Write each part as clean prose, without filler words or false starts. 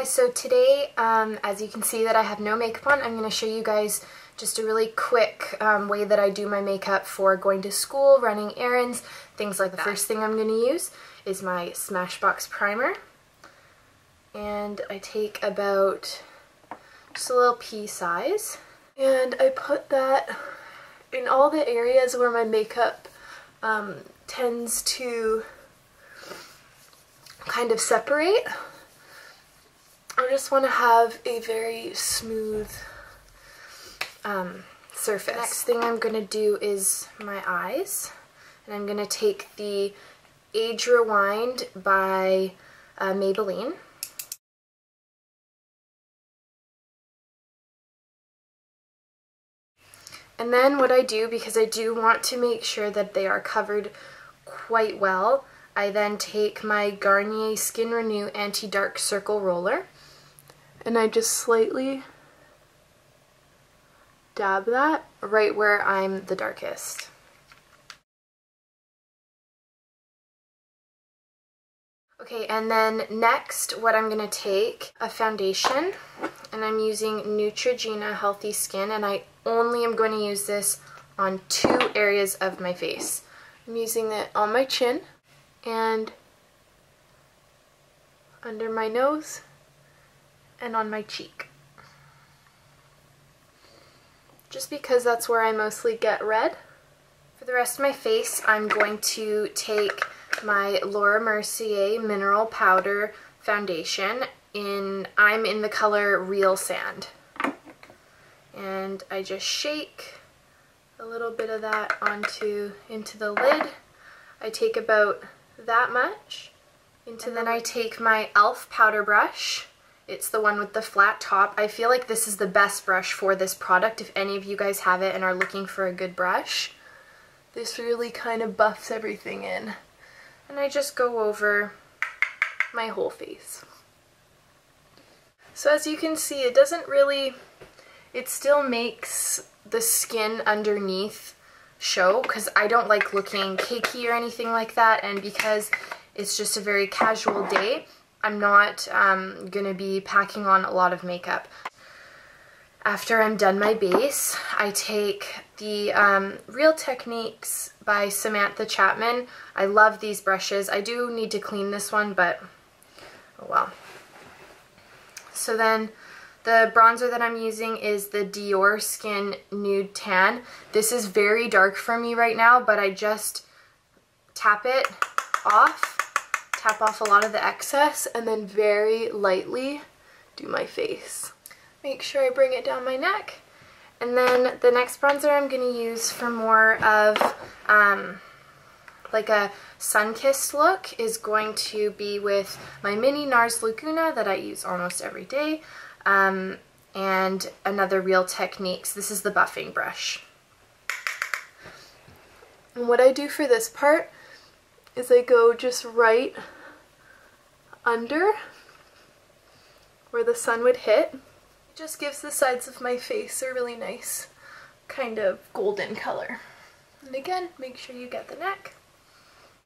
guys, so today, as you can see that I have no makeup on, I'm going to show you guys just a really quick way that I do my makeup for going to school, running errands, things like that. The first thing I'm going to use is my Smashbox primer, and I take about just a little pea size, and I put that in all the areas where my makeup tends to kind of separate. I just want to have a very smooth surface. Next thing I'm going to do is my eyes, and I'm going to take the Age Rewind by Maybelline. And then what I do, because I do want to make sure that they are covered quite well, I then take my Garnier Skin Renew Anti-Dark Circle Roller, and I just slightly dab that right where I'm the darkest. Okay, and then next what I'm going to take a foundation, and I'm using Neutrogena Healthy Skin, and I only am going to use this on 2 areas of my face. I'm using it on my chin and under my nose and on my cheek, just because that's where I mostly get red. For the rest of my face, I'm going to take my Laura Mercier Mineral Powder Foundation I'm in the color Real Sand, and I just shake a little bit of that into the lid. I take about that much then I take my e.l.f. powder brush. It's the one with the flat top. I feel like this is the best brush for this product if any of you guys have it and are looking for a good brush. This really kind of buffs everything in. And I just go over my whole face. So as you can see, it still makes the skin underneath show, because I don't like looking cakey or anything like that, and because it's just a very casual day, I'm not going to be packing on a lot of makeup. After I'm done my base, I take the Real Techniques by Samantha Chapman. I love these brushes. I do need to clean this one, but oh well. So then the bronzer that I'm using is the Dior Skin Nude Tan. This is very dark for me right now, but I just tap off a lot of the excess, and then very lightly do my face. Make sure I bring it down my neck. And then the next bronzer I'm going to use for more of like a sun-kissed look is going to be with my mini NARS Laguna that I use almost every day, and another Real Techniques. This is the buffing brush. And what I do for this part is I go just right under where the sun would hit. It just gives the sides of my face a really nice kind of golden color. And again, make sure you get the neck.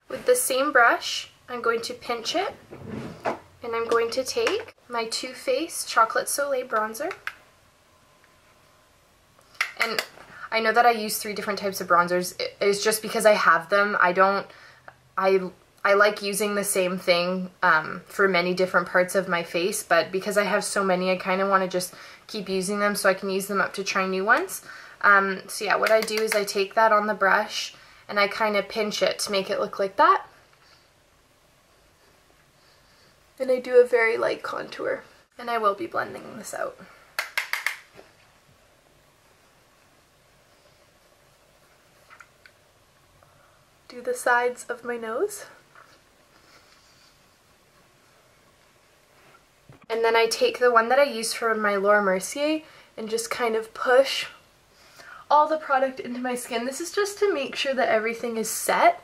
With the same brush, I'm going to pinch it, and I'm going to take my Too Faced Chocolate Soleil bronzer. And I know that I use 3 different types of bronzers. It's just because I have them. I like using the same thing for many different parts of my face, but because I have so many, I kind of want to just keep using them so I can use them up to try new ones. So yeah, what I do is I take that on the brush and I kind of pinch it to make it look like that. And I do a very light contour. And I will be blending this out. Do the sides of my nose. And then I take the one that I use for my Laura Mercier and just kind of push all the product into my skin. This is just to make sure that everything is set,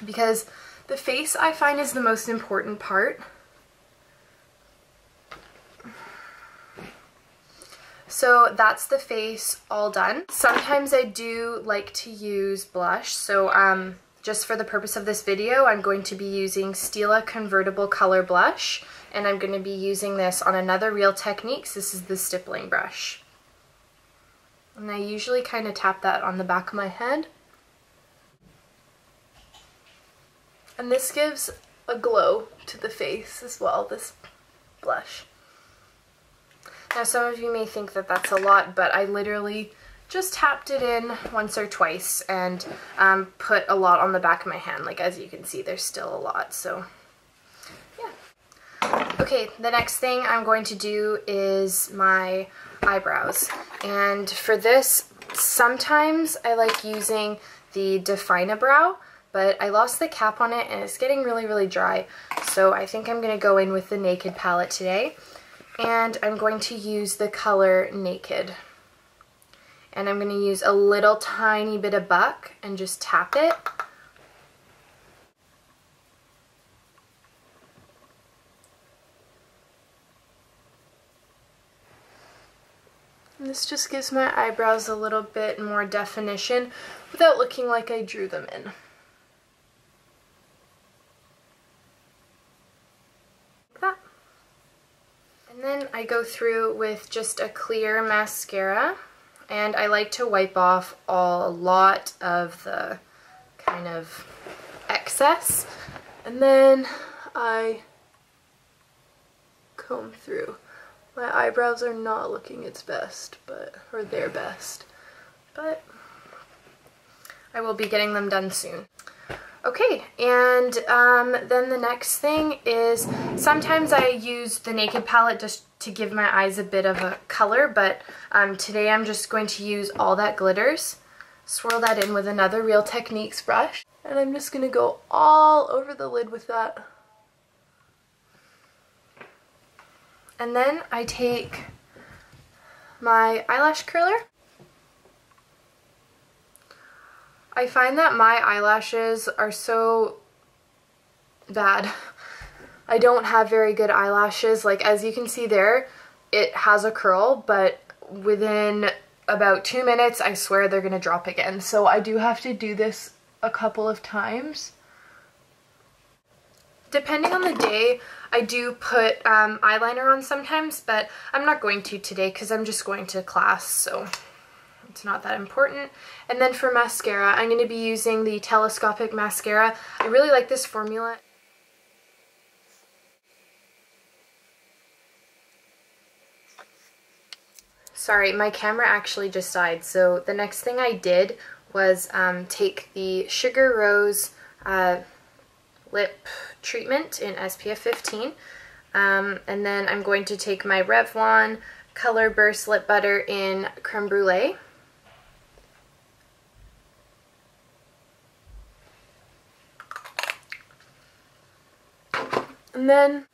because the face I find is the most important part. So that's the face all done. Sometimes I do like to use blush, so just for the purpose of this video, I'm going to be using Stila Convertible Color Blush, and I'm going to be using this on another Real Techniques. This is the stippling brush. And I usually kind of tap that on the back of my head. And this gives a glow to the face as well, this blush. Now some of you may think that that's a lot, but I literally just tapped it in once or twice and put a lot on the back of my hand. Like, as you can see, there's still a lot, so yeah. Okay, the next thing I'm going to do is my eyebrows. And for this, sometimes I like using the Define-A-Brow, but I lost the cap on it and it's getting really, really dry. So I think I'm going to go in with the Naked palette today. And I'm going to use the color Naked. And I'm going to use a little tiny bit of Buck and just tap it. And this just gives my eyebrows a little bit more definition without looking like I drew them in. Like that. And then I go through with just a clear mascara. And I like to wipe off a lot of the kind of excess, and then I comb through. My eyebrows are not looking its best, or their best, but I will be getting them done soon. Okay, and then the next thing is, sometimes I use the Naked palette just to give my eyes a bit of a color, but today I'm just going to use All That Glitters. Swirl that in with another Real Techniques brush, and I'm just going to go all over the lid with that. And then I take my eyelash curler. I find that my eyelashes are so bad. I don't have very good eyelashes. Like, as you can see there, it has a curl, but within about 2 minutes, I swear they're gonna drop again. So I do have to do this a couple of times. Depending on the day, I do put eyeliner on sometimes, but I'm not going to today because I'm just going to class, so it's not that important. And then for mascara, I'm going to be using the Telescopic Mascara. I really like this formula. Sorry, my camera actually just died, so the next thing I did was take the Sugar Rose lip treatment in SPF 15, and then I'm going to take my Revlon Color Burst Lip Butter in Creme Brulee. And then